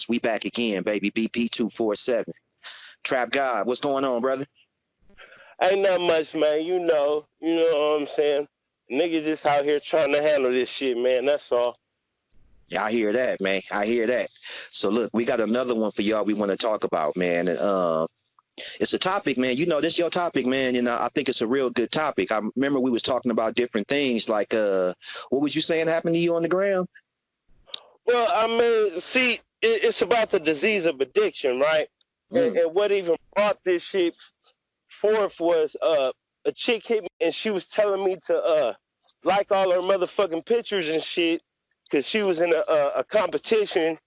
We back again, baby. BP 247. Trap God, what's going on, brother? Ain't not much, man. You know what I'm saying? Niggas just out here trying to handle this shit, man. That's all. Yeah, I hear that, man. I hear that. So look, we got another one for y'all we want to talk about, man. And it's a topic, man. You know, this your topic, man. And I think it's a real good topic. I remember we was talking about different things, like what was you saying happened to you on the ground? Well, I mean, see, it's about the disease of addiction, right? And what even brought this shit forth was a chick hit me and she was telling me to like all her motherfucking pictures and shit because she was in a competition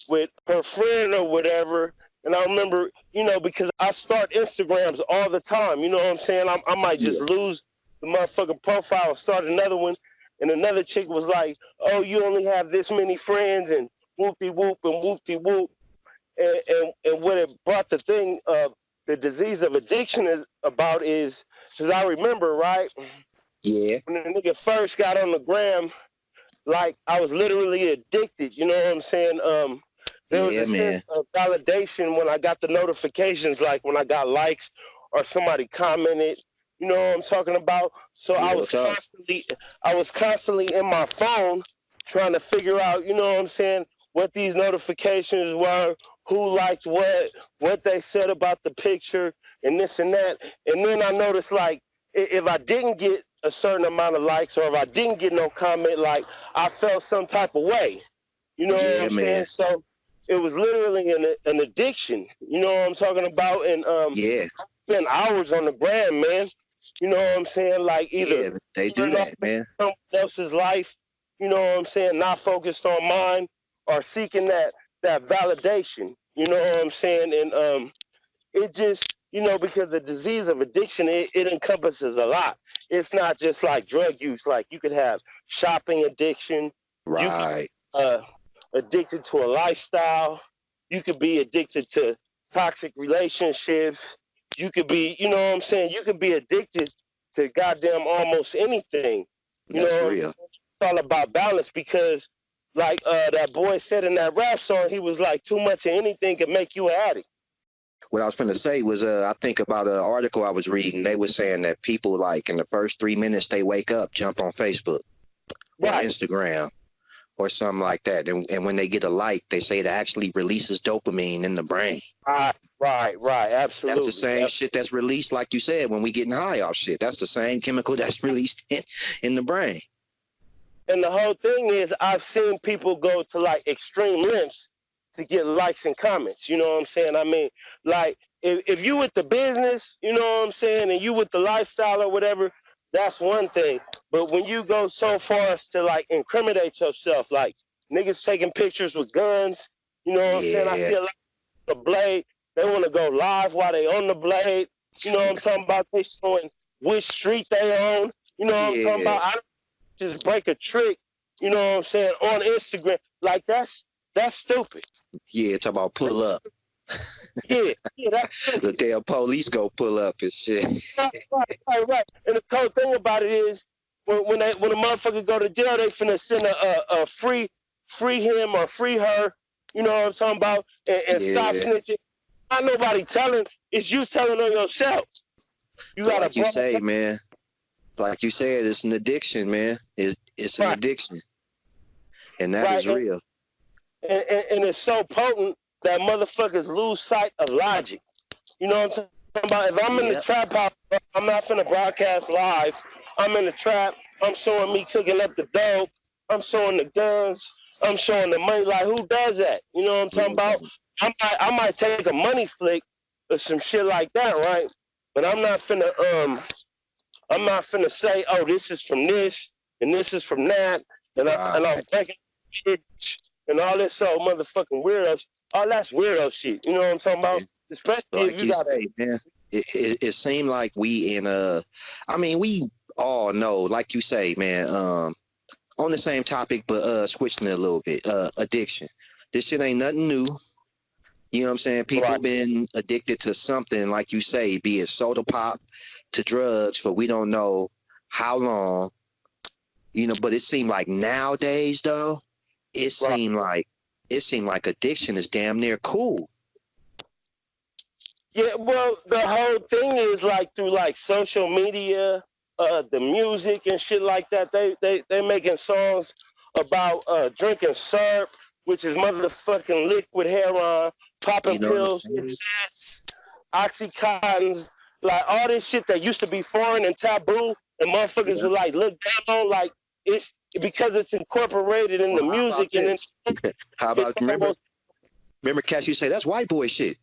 with her friend or whatever. And I remember, because I start Instagrams all the time, you know what I'm saying? I might just lose the motherfucking profile and start another one. And another chick was like, oh, you only have this many friends and whoop-de-whoop and whoop-de-whoop. And what it brought the thing of the disease of addiction is about is, because I remember, right? Yeah. When the nigga first got on the gram, like I was literally addicted, you know what I'm saying? There was a sense of validation when I got the notifications, like when I got likes or somebody commented, you know what I'm talking about? So I was constantly in my phone trying to figure out, you know what I'm saying, what these notifications were, who liked what they said about the picture and this and that. And then I noticed, like, if I didn't get a certain amount of likes or if I didn't get no comment, like I felt some type of way. You know what I'm saying? So it was literally an addiction. You know what I'm talking about? And I spent hours on the gram, man. You know what I'm saying? Like either they do that, man. Someone else's life, you know what I'm saying, not focused on mine or seeking that validation. You know what I'm saying? And it just, because the disease of addiction, it encompasses a lot. It's not just like drug use. Like you could have shopping addiction. Right. Addicted to a lifestyle. You could be addicted to toxic relationships. You could be, you know what I'm saying? You could be addicted to goddamn almost anything. That's real. It's all about balance because, like that boy said in that rap song, he was like, too much of anything can make you an addict. What I was going to say was, I think about an article I was reading. They were saying that people, like, in the first 3 minutes they wake up, jump on Facebook or Instagram or something like that. And when they get a like, they say it actually releases dopamine in the brain. Right. Absolutely. That's the same shit that's released, like you said, when we getting high off shit. That's the same chemical that's released in the brain. And the whole thing is, I've seen people go to, like, extreme lengths to get likes and comments. You know what I'm saying? I mean, like, if you with the business, you know what I'm saying, and you with the lifestyle or whatever, that's one thing. But when you go so far as to, like, incriminate yourself, like niggas taking pictures with guns, you know what I'm saying? I see a lot of the blade. They want to go live while they on the blade. You know what I'm talking about? They showing which street they on. You know what I'm talking about? I don't just break a trick, you know what I'm saying, on Instagram. Like, that's stupid. Yeah, talk about pull up. Yeah, that's stupid. The damn police go pull up and shit. Right. And the cool thing about it is, when a motherfucker go to jail, they finna send a free him or free her, you know what I'm talking about, and stop snitching. Not nobody telling, it's you telling on yourself. You gotta, like you say, man. Like you said, it's an addiction, man. It's an addiction. And that is real. And it's so potent that motherfuckers lose sight of logic. You know what I'm talking about? If I'm in the trap house, I'm not finna broadcast live. I'm in the trap. I'm showing me cooking up the dope. I'm showing the guns. I'm showing the money. Like, who does that? You know what I'm talking about? I might take a money flick or some shit like that, right? But I'm not finna say, oh, this is from this and this is from that, and I'm taking shit and all this motherfucking weirdos. Oh, that's weirdo shit. You know what I'm talking about? Especially like if you got say, man. It seemed like we in I mean, we all know, like you say, man, on the same topic, but switching it a little bit, addiction. This shit ain't nothing new. You know what I'm saying? People been addicted to something, like you say, be it soda pop to drugs for we don't know how long. You know, but it seemed like nowadays, though, it seemed like it seemed like addiction is damn near cool. Yeah, well, the whole thing is like through like social media, the music and shit like that. They making songs about drinking syrup, which is motherfucking liquid heroin, popping You know what I'm pills, saying? oxycontins, like all this shit that used to be foreign and taboo, and motherfuckers Yeah. would like look down on, like it's because it's incorporated in Well, the how about music, and then this? How it's about remember? almost Remember, Cash? You say that's white boy shit.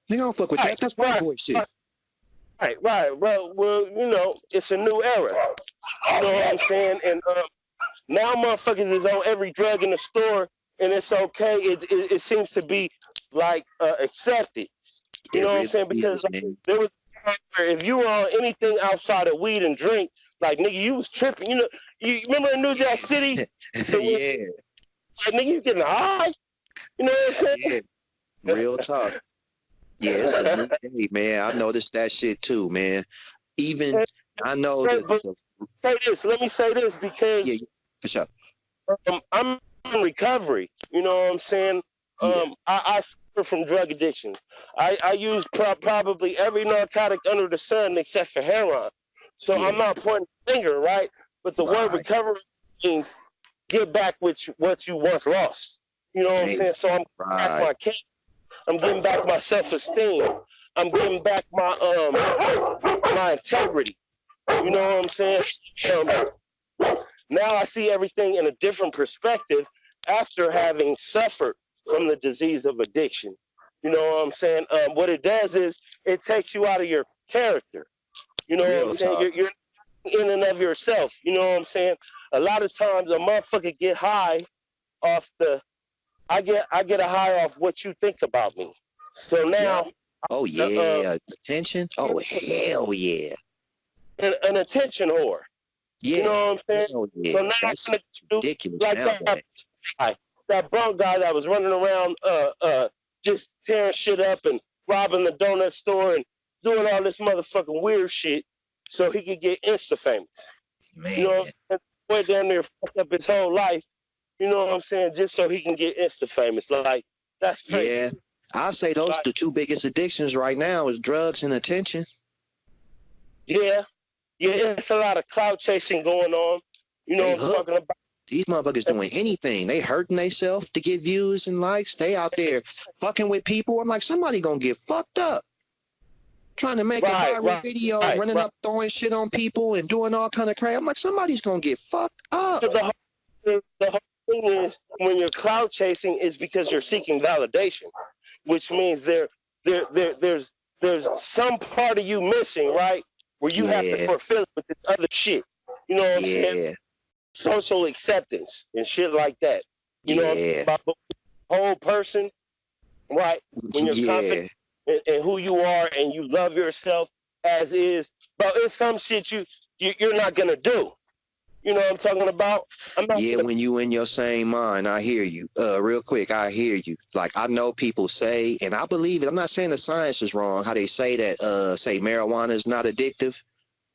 Nigga, don't fuck with right, that. That's white right, boy shit. right. Well, you know, it's a new era. You know what I'm saying? And now motherfuckers is on every drug in the store, and it's okay. It seems to be like accepted. You It know what I'm really saying? Because is, like, man. there was a time where if you were on anything outside of weed and drink, like nigga, you was tripping. You know, you remember in New Jack City? So when, Yeah, like, nigga, you getting high. You know what I'm yeah. Real talk. Yeah, it's a new day, man. I noticed that shit too, man. Even saying? I know that. But say this. Let me say this Yeah, because for sure. I'm in recovery. You know what I'm saying? Yeah, I suffer from drug addiction. I use probably every narcotic under the sun except for heroin. So yeah. I'm not pointing the finger, right? But the word Right. recovery means get back what you once lost. You know what I'm Hey, saying? So I'm back right. my kids. I'm getting back my self-esteem. I'm getting back my integrity. You know what I'm saying? Um, Now I see everything in a different perspective after having suffered from the disease of addiction. You know what I'm saying? What it does is it takes you out of your character. You know what I'm Real saying? talk. You're in and of yourself. You know what I'm saying? A lot of times a motherfucker get high off the I get a high off what you think about me. So Yep. now Oh uh, yeah. Attention. Oh hell yeah. an attention whore. You Yeah. know what I'm saying? Hell So yeah. now I'm That's gonna do ridiculous like nowadays. that bunk guy that was running around just tearing shit up and robbing the donut store and doing all this motherfucking weird shit so he could get insta famous. You know Man. what I'm saying? Boy down there fucked up his whole life, you know what I'm saying, just so he can get insta famous. Like that's crazy. Yeah. I'll say those Like, the two biggest addictions right now is drugs and attention. yeah, yeah, it's a lot of clout chasing going on. You know They what I'm hooked. talking about? These motherfuckers doing anything. They hurting themselves to get views and likes. They out there fucking with people. I'm like, somebody gonna get fucked up. Trying to make a Right, viral right, video, right, running right. up, throwing shit on people and doing all kind of crap. I'm like, somebody's gonna get fucked up. So the whole thing is when you're cloud chasing is because you're seeking validation, which means there's some part of you missing, right? Where you have to Yeah, fulfill it with this other shit. You know what I'm saying? yeah, Social acceptance and shit like that. You know what I'm yeah, about? The whole person, right? When you're confident yeah, in who you are and you love yourself as is, but it's some shit you're not gonna do. You know what I'm talking about? I'm not yeah. gonna When you in your same mind, I hear you. Real quick, I hear you. Like I know people say, and I believe it. I'm not saying the science is wrong. How they say that, say marijuana is not addictive.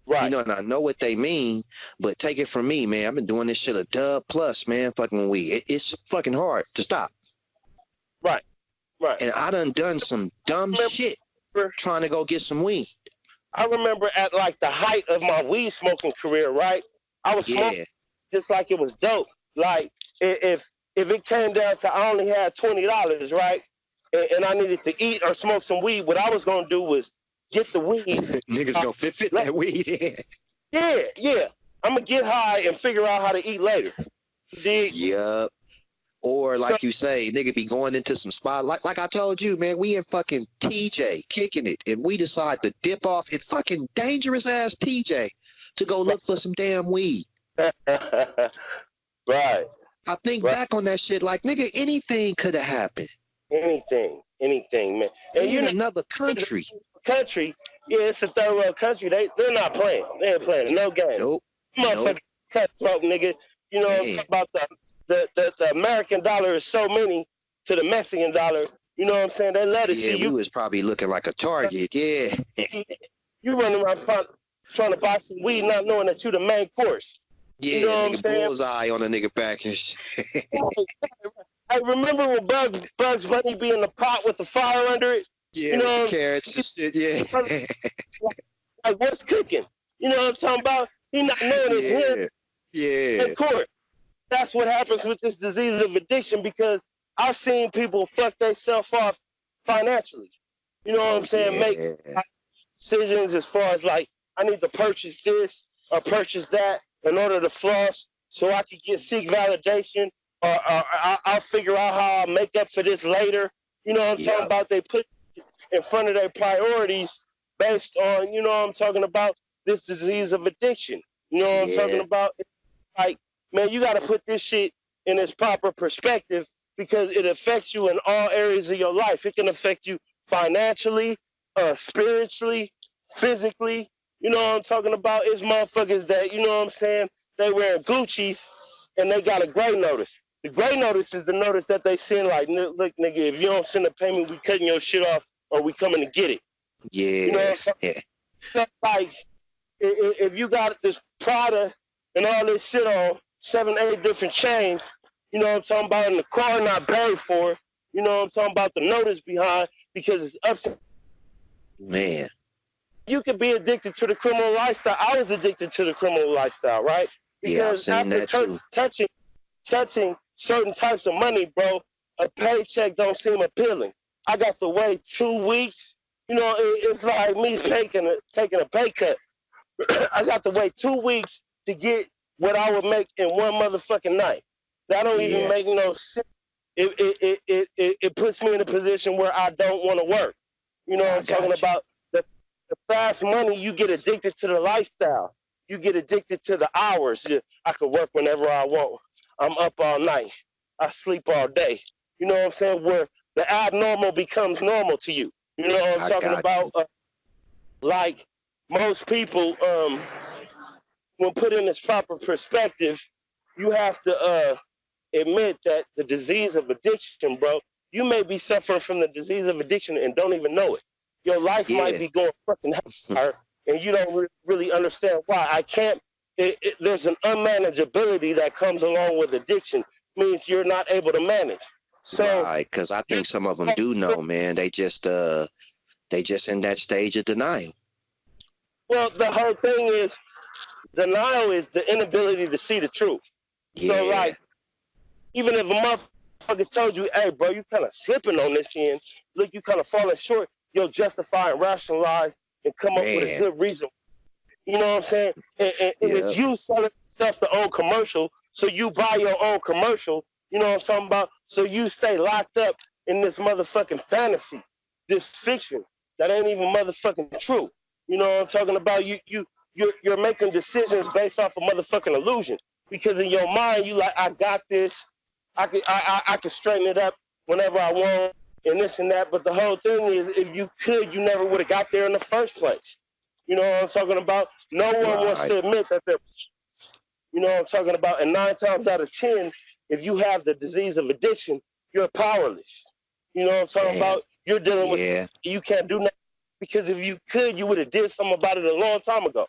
You right. know, and I know what they mean, but take it from me, man. I've been doing this shit a dub plus, man. Fucking weed. It's fucking hard to stop. Right, right. And I done some dumb shit Remember, trying to go get some weed. I remember at like the height of my weed smoking career, right? I was smoking Yeah. just like it was dope. Like if it came down to I only had $20, right, and I needed to eat or smoke some weed, what I was gonna do was get the weed. Niggas Uh, go fit let, that weed in. yeah. I'm gonna get high and figure out how to eat later. Dig? Yup. Or So like you say, nigga be going into some spot. Like I told you, man, we in fucking TJ kicking it. And we decide to dip off in fucking dangerous ass TJ to go look for some damn weed. right, I think right. back on that shit like, nigga, anything could have happened. Anything, man. And We you in know, another country. country, yeah, it's a third world country. They're not playing. They ain't playing no game. Nope. Nope. Motherfucking cutthroat, nigga. You know what I'm Man. talking about? The American dollar is so many to the Mexican dollar. You know what I'm saying? They let it Yeah, see we you. was probably looking like a target. Yeah. You running around trying to buy some weed, not knowing that you the main course. You Yeah, know what I'm nigga, saying? bullseye on a nigga back and shit. I remember when Bugs Bunny be in the pot with the fire under it. Yeah, You with the know, carrots and shit. Yeah. like what's cooking? You know what I'm talking about? He not knowing his head Yeah. Yeah. in court. That's what happens with this disease of addiction because I've seen people fuck themselves off financially. You know what I'm Oh saying? Make yeah. decisions as far as like, I need to purchase this or purchase that in order to floss so I can seek validation or I'll figure out how I'll make up for this later. You know what I'm talking Yep. about? They put in front of their priorities based on, you know what I'm talking about, this disease of addiction. You know what I'm talking Yeah. about? Like, man, you got to put this shit in its proper perspective because it affects you in all areas of your life. It can affect you financially, spiritually, physically. You know what I'm talking about? It's motherfuckers that, you know what I'm saying, they wearing Gucci's and they got a gray notice. The gray notice is the notice that they send like, look, nigga, if you don't send a payment, we cutting your shit off or we coming to get it. You know Yeah. what I'm saying? Like, if you got this Prada and all this shit on 7, 8 different chains, you know what I'm talking about, and the car not paid for, you know what I'm talking about, the notice behind because it's upset. Man. You could be addicted to the criminal lifestyle. I was addicted to the criminal lifestyle, right? Yeah, I've Because seen after that too. touching certain types of money, bro, a paycheck don't seem appealing. I got to wait 2 weeks. You know, it's like me taking a pay cut. I got to wait 2 weeks to get what I would make in one motherfucking night. That don't even Yeah. make no sense. It puts me in a position where I don't want to work. You know what I I'm talking got you. about? The fast money, you get addicted to the lifestyle. You get addicted to the hours. I could work whenever I want. I'm up all night. I sleep all day. You know what I'm saying? Where the abnormal becomes normal to you. You know what I'm I talking got about? you. Like most people, when put in its proper perspective, you have to admit that the disease of addiction, bro, you may be suffering from the disease of addiction and don't even know it. Your life might Yeah. be going fucking hard and you don't really understand why. I can't, there's an unmanageability that comes along with addiction, means you're not able to manage. So, Right. Because I think some of them do know, man. They just in that stage of denial. well, the whole thing is denial is the inability to see the truth. So, Yeah. like, even if a motherfucker told you, hey, bro, you kind of slipping on this end, look, you kind of falling short, you'll justify and rationalize and come up with a Man. good reason. You know what I'm saying? And Yeah. it's you selling yourself the own commercial, so you buy your own commercial, you know what I'm talking about? So you stay locked up in this motherfucking fantasy, this fiction that ain't even motherfucking true. You know what I'm talking about? You're making decisions based off of motherfucking illusion. Because in your mind, you like, I got this. I can straighten it up whenever I want and this and that. But the whole thing is, if you could, you never would have got there in the first place. You know what I'm talking about? No one wants Right. to admit that they're, you know what I'm talking about? And 9 times out of 10, if you have the disease of addiction, you're powerless. You know what I'm talking Damn. about? You're dealing with, Yeah. you can't do nothing. Because if you could, you would have did something about it a long time ago.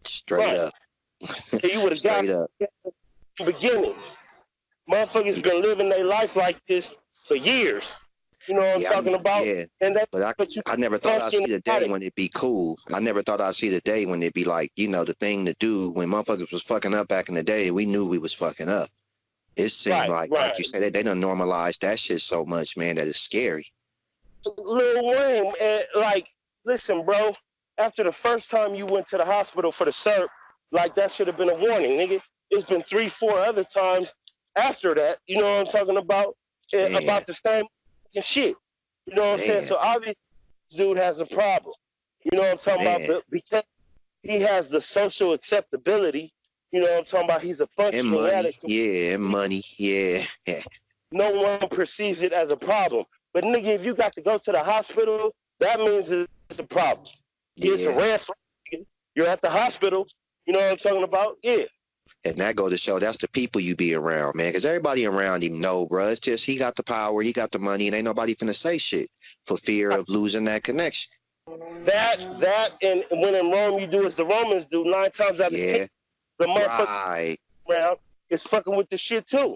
Straight Right. up. And you would have got Straight up. it in the beginning. Motherfuckers been living their life like this for years. You know what I'm Yeah. talking about? Yeah. And that, But but you I never thought I'd function see the about day it. when it'd be cool. I never thought I'd see the day when it'd be like, the thing to do when motherfuckers was fucking up back in the day. We knew we was fucking up. It seemed Right, like right. you said, they done normalized that shit so much, man, that it's scary. Lil Wayne, like, listen, bro. After the first time you went to the hospital for the SERP, like that should have been a warning, nigga. It's been 3, 4 other times after that. You know what I'm talking about? Man, About the same shit. You know what I'm saying? man, So obviously, this dude has a problem. You know what I'm talking about? man. But because he has the social acceptability, you know what I'm talking about? He's a And functioning money, addict. yeah, and money, yeah. No one perceives it as a problem. But nigga, if you got to go to the hospital, that means it's a problem. It's a Yeah. red flag. You're at the hospital. You know what I'm talking about? Yeah. And that go to show that's the people you be around, man. Because everybody around him know, bro. It's just he got the power, he got the money, and ain't nobody finna say shit for fear of losing that connection. That, and when in Rome you do as the Romans do, 9 times out of 10, Yeah, the motherfucker right. around is fucking with the shit too.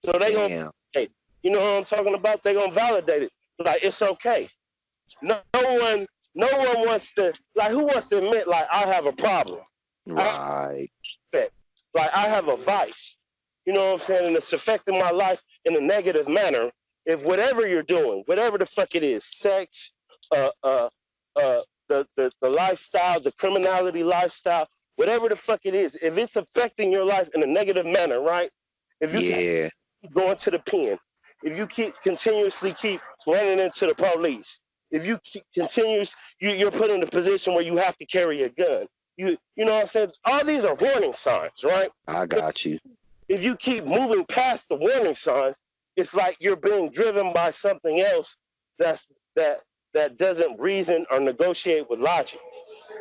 So they gonna, Damn. hey, You know what I'm talking about? They're gonna validate it. Like, it's okay. No one wants to, like, who wants to admit, like, I have a problem? Right. Like, I have a vice. You know what I'm saying? And it's affecting my life in a negative manner. If whatever you're doing, whatever the fuck it is, sex, uh, uh, the lifestyle, the criminality lifestyle, whatever the fuck it is, if it's affecting your life in a negative manner, right? If you keep going to the pen, if you continuously keep running into the police, if you keep you're put in a position where you have to carry a gun. You know what I'm saying? All these are warning signs, right? I got you. If you keep moving past the warning signs, it's like you're being driven by something else that doesn't reason or negotiate with logic.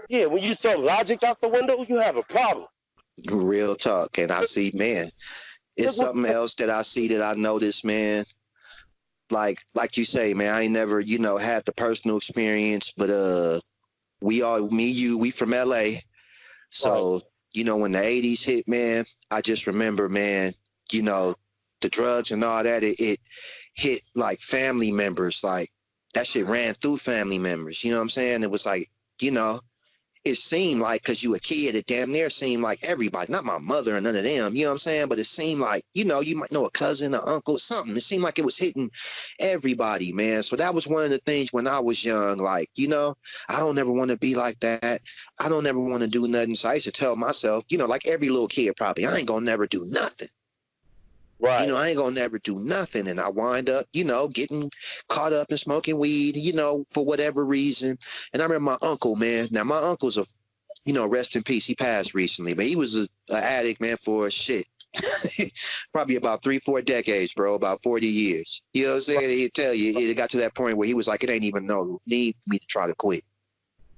Yeah, when you throw logic out the window, you have a problem. Real talk. And I see, man, it's something else that I see that I notice, man. Like you say, man, I ain't never, had the personal experience, but we from LA. So, Right. When the 80s hit, man, I just remember, man, the drugs and all that, it hit like family members. Like that shit ran through family members. You know what I'm saying? It was like, it seemed like, because you a kid, it damn near seemed like everybody, not my mother and none of them, you know what I'm saying? But it seemed like, you might know a cousin, an uncle, something. It seemed like it was hitting everybody, man. So that was one of the things when I was young, like, I don't ever want to be like that. I don't ever want to do nothing. So I used to tell myself, like every little kid probably, I ain't gonna never do nothing. Right. I ain't gonna never do nothing. And I wind up, getting caught up in smoking weed, for whatever reason. And I remember my uncle, man. Now, my uncle's rest in peace. He passed recently, but he was an addict, man, for shit. Probably about 3-4 decades, bro, about 40 years. You know what I'm saying? He'd tell you, it got to that point where he was like, it ain't even no need me to try to quit.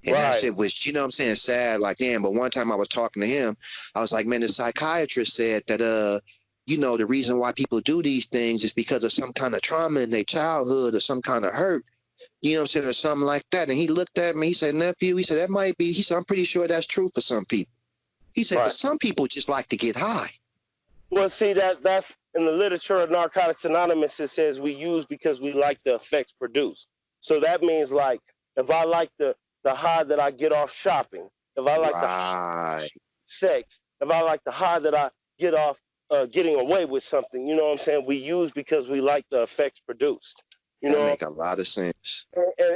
And that shit was, you know what I'm saying, sad, like, damn. But one time I was talking to him, I was like, man, the psychiatrist said that, the reason why people do these things is because of some kind of trauma in their childhood or some kind of hurt, you know what I'm saying, or something like that. And he looked at me, he said, nephew, he said, that might be, he said, I'm pretty sure that's true for some people. He said, but some people just like to get high. Well, see, that's in the literature of Narcotics Anonymous, it says we use because we like the effects produced. So that means, like, if I like the high that I get off shopping, if I like the sex, if I like the high that I get off getting away with something, you know what I'm saying? We use because we like the effects produced. That make a lot of sense.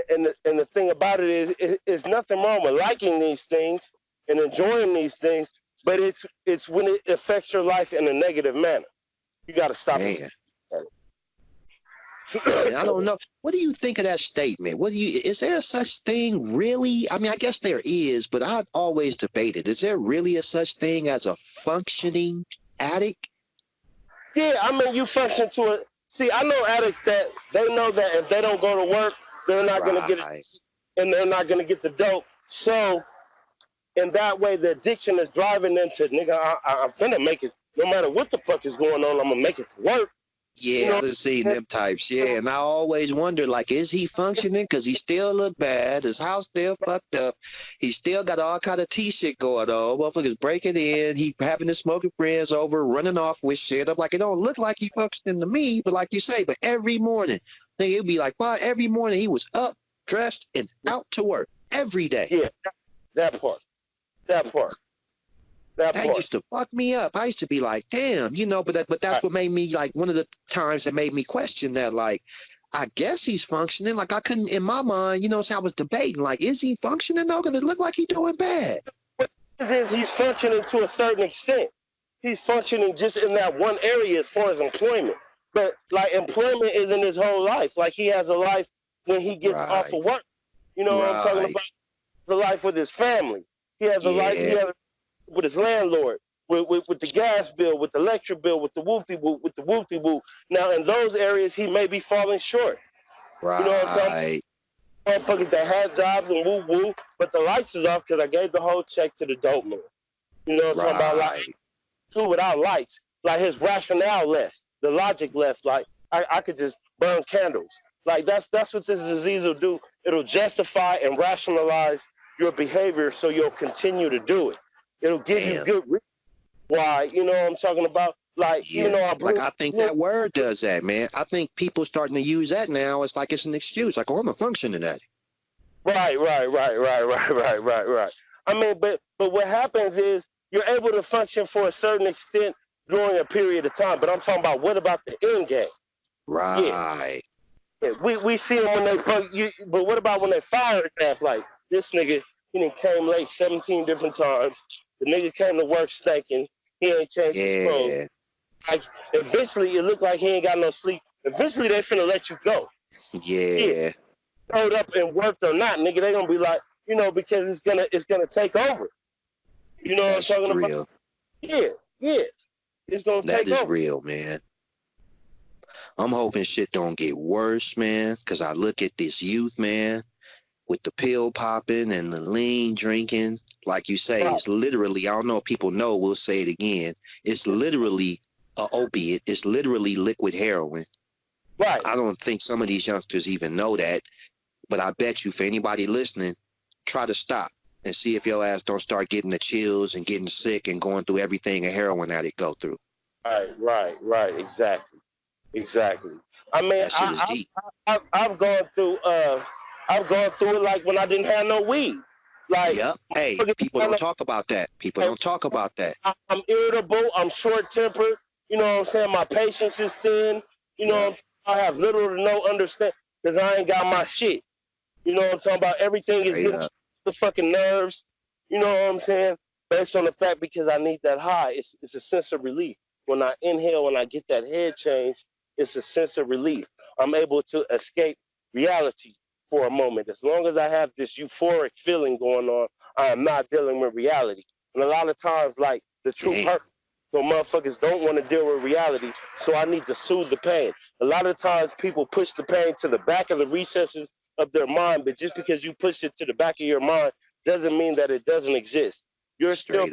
And the thing about it is nothing wrong with liking these things and enjoying these things, but it's when it affects your life in a negative manner. You got to stop it. And I don't know. What do you think of that statement? Is there such thing really? I mean, I guess there is, but I've always debated, is there really a such thing as a functioning addict? Yeah, I mean, you function to it. See, I know addicts that they know that if they don't go to work, they're not going to get it, and they're not going to get the dope. So, in that way, the addiction is driving them to, nigga, I'm finna make it. No matter what the fuck is going on, I'm going to make it to work. Yeah, I've seen them types. Yeah, and I always wonder, like, is he functioning? Because he still look bad. His house still fucked up. He still got all kind of T-shit going on. Motherfuckers breaking in. He having his smoking friends over, running off with shit. I'm like, it don't look like he functioning to me, but like you say, but every morning, it'd be like, wow, every morning he was up, dressed, and out to work every day. Yeah, that part. That used to fuck me up. I used to be like, damn, but that's what made me, like, one of the times that made me question that, like, I guess he's functioning. Like, I couldn't, in my mind, so I was debating, like, is he functioning though? Because it looked like he's doing bad. What it is, he's functioning to a certain extent. He's functioning just in that one area as far as employment. But, like, employment isn't his whole life. Like, he has a life when he gets off of work. You know what I'm talking about? The life with his family. He has a life with his landlord, with the gas bill, with the electric bill, with the whoop-de-whoop. Now, in those areas, he may be falling short. Right. You know what I'm saying? Motherfuckers that had jobs and woo-woo, but the lights is off because I gave the whole check to the dope man. You know what I'm talking about? Like, too, without lights. Like, his rationale left, the logic left. Like, I could just burn candles. Like, that's what this disease will do. It'll justify and rationalize your behavior so you'll continue to do it. It'll give you good reason why, you know what I'm talking about? Like, Yeah. even though Like, I think that word does that, man. I think people starting to use that now. It's like it's an excuse. Like, oh, I'm a functioning addict. Right. I mean, but what happens is you're able to function for a certain extent during a period of time. But I'm talking about, what about the end game? Right. Yeah, we see them when they fuck you. But what about when they fire his ass? Like, this nigga, he done came late 17 different times. The nigga came to work stinking. He ain't changed his clothes. Yeah. Like, eventually, it looked like he ain't got no sleep. Eventually, they finna let you go. Yeah. Showed up and worked or not, nigga, they gonna be like, because it's gonna take over. You know That's what I'm talking real. about? Yeah. It's gonna That take is over. real, man. I'm hoping shit don't get worse, man, because I look at this youth, man, with the pill popping and the lean drinking. Like you say, Right. it's literally, I don't know if people know, we'll say it again. It's literally a opiate. It's literally liquid heroin. Right. I don't think some of these youngsters even know that, but I bet you for anybody listening, try to stop and see if your ass don't start getting the chills and getting sick and going through everything a heroin addict go through. Right. Exactly. I mean, That shit is deep. I've gone through it like when I didn't have no weed. Like, Yep. Hey, people don't talk about that. People don't talk about that. I'm irritable. I'm short tempered. You know what I'm saying? My patience is thin. You know what I'm saying? I have little to no understanding because I ain't got my shit. You know what I'm talking about? Everything is getting the fucking nerves. You know what I'm saying? Based on the fact, because I need that high. It's a sense of relief. When I inhale and I get that head change, it's a sense of relief. I'm able to escape reality for a moment. As long as I have this euphoric feeling going on, I am not dealing with reality. And a lot of times, like, the truth hurts. So motherfuckers don't want to deal with reality. So I need to soothe the pain. A lot of times people push the pain to the back of the recesses of their mind, but just because you push it to the back of your mind doesn't mean that it doesn't exist. You're still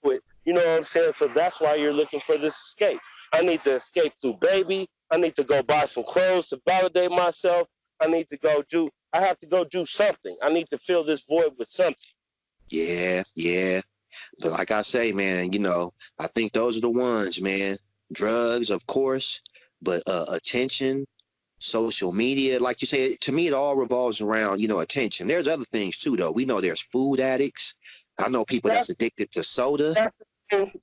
with, you know what I'm saying? So that's why you're looking for this escape. I need to escape through baby. I need to go buy some clothes to validate myself. I have to go do something. I need to fill this void with something. Yeah. But like I say, man, I think those are the ones, man. Drugs, of course, but attention, social media, like you say, to me, it all revolves around, attention. There's other things too, though. We know there's food addicts. I know people that's addicted to soda.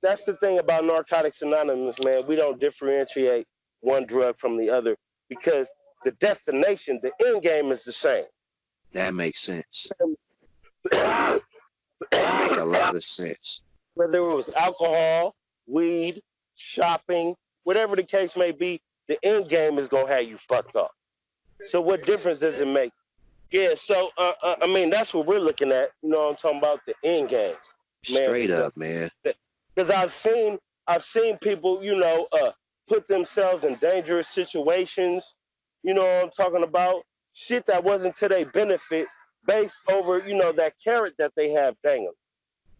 That's the thing about Narcotics Anonymous, man. We don't differentiate one drug from the other because the destination, the end game is the same. That makes sense. That make a lot of sense. Whether it was alcohol, weed, shopping, whatever the case may be, the end game is going to have you fucked up. So what difference does it make? Yeah, so, I mean, that's what we're looking at. You know what I'm talking about? The end game. Straight up, man. Because I've seen people, put themselves in dangerous situations. You know what I'm talking about? Shit that wasn't to their benefit based over, that carrot that they have dangling.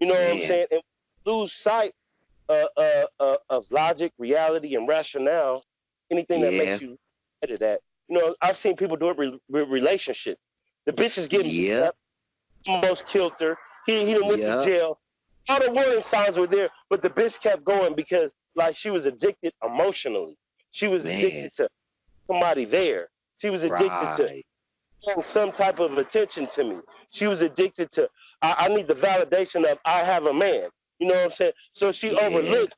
You know what I'm saying? And lose sight of logic, reality, and rationale. Anything that makes you headed at. I've seen people do it with relationships. The bitch is getting beat up, almost killed her. He done went to jail. All the warning signs were there, but the bitch kept going because, like, she was addicted emotionally. She was addicted to somebody there. She was addicted to getting some type of attention to me. She was addicted to, I need the validation of I have a man. You know what I'm saying? So she overlooked,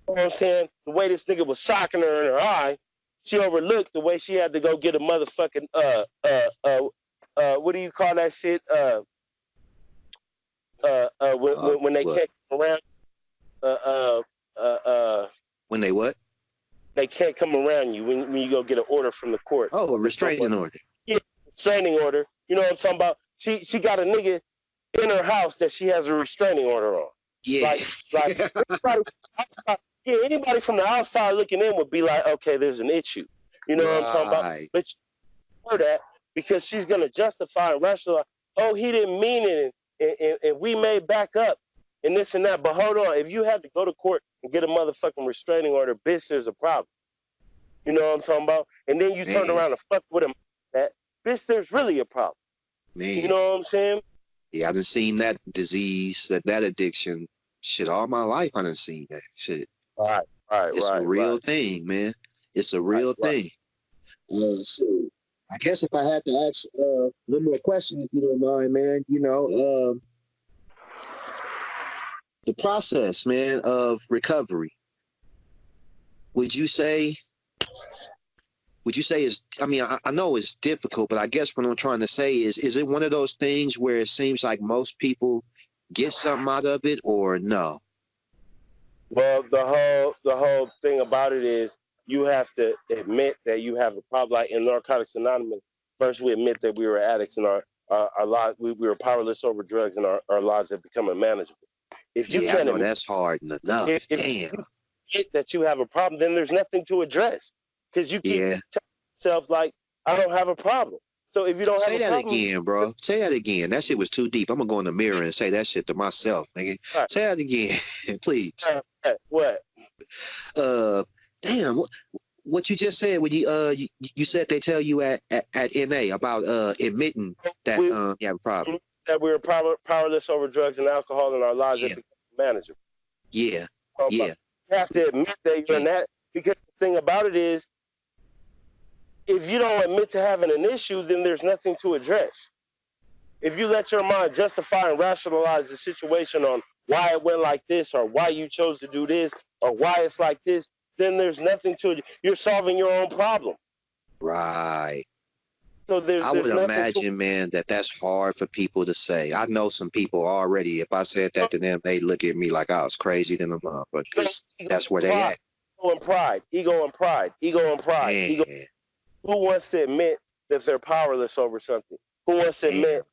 you know what I'm saying, the way this nigga was shocking her in her eye. She overlooked the way she had to go get a motherfucking, what do you call that shit? When they can't come around, when they what? They can't come around you when you go get an order from the court. Oh, a restraining order. Yeah, restraining order. You know what I'm talking about? She got a nigga in her house that she has a restraining order on. Yeah. Anybody from the outside looking in would be like, okay, there's an issue. You know what I'm talking about? But she heard that because she's gonna justify and rationalize. Oh, he didn't mean it, and we may back up and this and that. But hold on, if you had to go to court and get a motherfucking restraining order, bitch, there's a problem. You know what I'm talking about? And then you turn around and fuck with him. That bitch, there's really a problem. Man. You know what I'm saying? Yeah, I done seen that disease, that addiction, shit, all my life. I done seen that shit. Right. It's a real thing, man. It's a real thing. So I guess if I had to ask one more question, if you don't mind, man, the process, man, of recovery. Would you say is, I mean, I know it's difficult, but I guess what I'm trying to say is it one of those things where it seems like most people get something out of it, or no? Well, the whole thing about it is you have to admit that you have a problem. Like in Narcotics Anonymous, first we admit that we were addicts and our lives, we were powerless over drugs and our lives have become unmanageable. If you can't admit, that's hard enough. If you admit that you have a problem, then there's nothing to address because you keep telling yourself like, I don't have a problem. So if you don't say have a that problem, again, bro. Say that again. That shit was too deep. I'm gonna go in the mirror and say that shit to myself, nigga. Right. Say that again, please. What? Damn. What you just said when you said they tell you at NA about admitting that you have a problem. That we were powerless over drugs and alcohol in our lives that become manageable. Yeah. You have to admit that you're in that, because the thing about it is, if you don't admit to having an issue, then there's nothing to address. If you let your mind justify and rationalize the situation on why it went like this, or why you chose to do this, or why it's like this, then there's nothing to it. You're solving your own problem. Right. So there's I would imagine, man, that's hard for people to say. I know some people already, if I said that to them, they look at me like I was crazy than a motherfucker. That's where they at. Ego and pride. Who wants to admit that they're powerless over something? Who wants to admit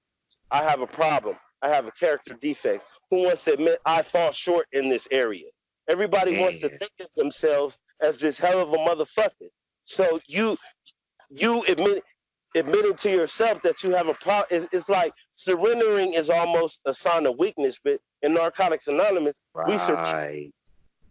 I have a problem? I have a character defect. Who wants to admit I fall short in this area? Everybody wants to think of themselves as this hell of a motherfucker. So you admitting to yourself that you have a problem. It's like surrendering is almost a sign of weakness, but in Narcotics Anonymous,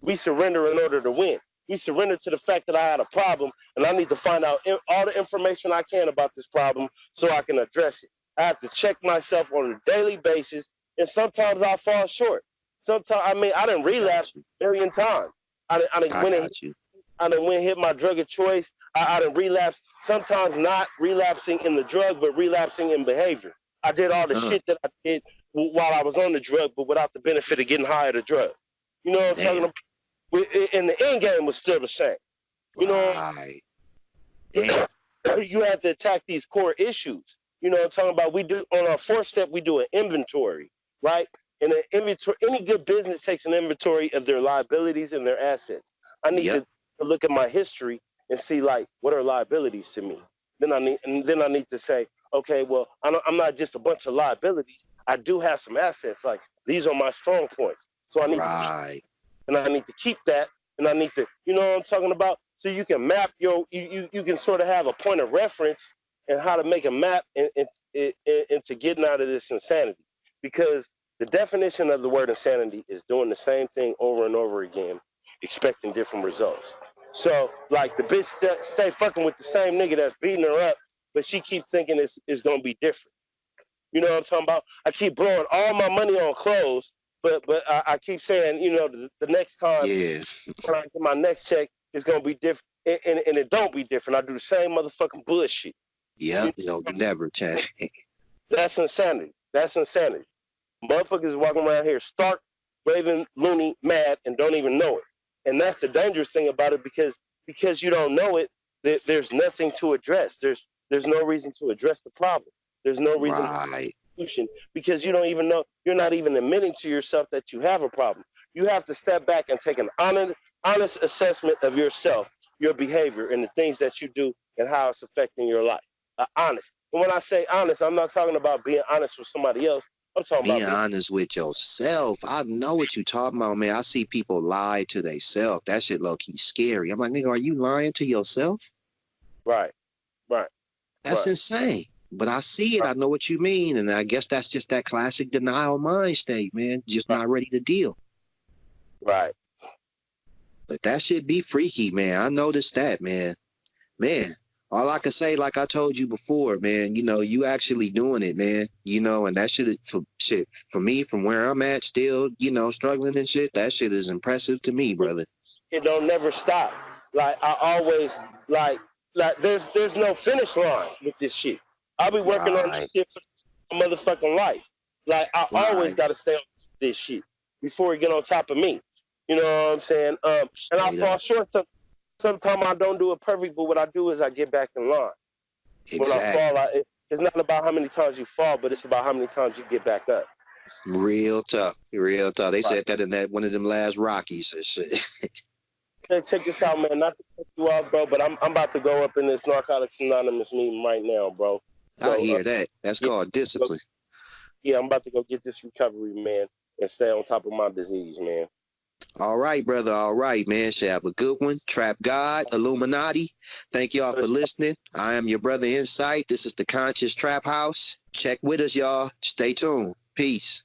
we surrender in order to win. We surrender to the fact that I had a problem and I need to find out all the information I can about this problem so I can address it. I have to check myself on a daily basis, and sometimes I fall short. Sometimes, I mean, I didn't relapse a million times. I didn't went and hit my drug of choice. I didn't relapse. Sometimes not relapsing in the drug, but relapsing in behavior. I did all the shit that I did while I was on the drug, but without the benefit of getting high of the drug. You know what I'm talking about? And the end game was still the same. You know, you have to attack these core issues. You know what I'm talking about? We do on our fourth step, we do an inventory, right? And an inventory, any good business takes an inventory of their liabilities and their assets. I need to look at my history and see, like, what are liabilities to me. Then I need to say, okay, well, I'm not just a bunch of liabilities. I do have some assets. Like, these are my strong points. So I need to keep that, and I need to, you know what I'm talking about? So you can map you can sort of have a point of reference and how to make a map into getting out of this insanity. Because the definition of the word insanity is doing the same thing over and over again, expecting different results. So, like, the bitch stay fucking with the same nigga that's beating her up, but she keep thinking it's going to be different. You know what I'm talking about? I keep blowing all my money on clothes, but I keep saying, you know, the next time when I get my next check, it's going to be different. And it don't be different. I do the same motherfucking bullshit. Yeah, it'll never change. That's insanity. Motherfuckers walking around here stark, raving, loony, mad, and don't even know it. And that's the dangerous thing about it, because you don't know it, there's nothing to address. There's no reason to address the problem. There's no reason to solution, because you don't even know, you're not even admitting to yourself that you have a problem. You have to step back and take an honest assessment of yourself, your behavior, and the things that you do and how it's affecting your life. Honest. And when I say honest, I'm not talking about being honest with somebody else. I'm talking about being honest with yourself. I know what you're talking about, man. I see people lie to themselves. That shit low-key scary. I'm like, nigga, are you lying to yourself? Right. That's insane. But I see it. I know what you mean. And I guess that's just that classic denial mind state, man. Just not ready to deal. Right. But that shit be freaky, man. I noticed that, man. Man, all I can say, like I told you before, man, you know, you actually doing it, man. You know, and that shit, for me, from where I'm at, still, you know, struggling and shit, that shit is impressive to me, brother. it don't never stop. Like I always like there's no finish line with this shit. I'll be working on this Right. shit for my motherfucking life. Like I always Right. gotta stay on this shit before you get on top of me. You know what I'm saying? And I Straight fall up. short. Sometimes I don't do it perfect, but what I do is I get back in line. When I fall, Exactly. it's not about how many times you fall, but it's about how many times you get back up. Real tough. Real tough. They Right. said that in that one of them last Rockies and shit. Hey, check this out, man. Not to cut you off, bro, but I'm about to go up in this Narcotics Anonymous meeting right now, bro. I So hear that. That's yeah, called discipline. yeah, I'm about to go get this recovery, man, and stay on top of my disease, man. All right, brother. All right, man. Should have a good one. Trap God, Illuminati. Thank y'all for listening. I am your brother Insight. This is the Conscious Trap House. Check with us, y'all. Stay tuned. Peace.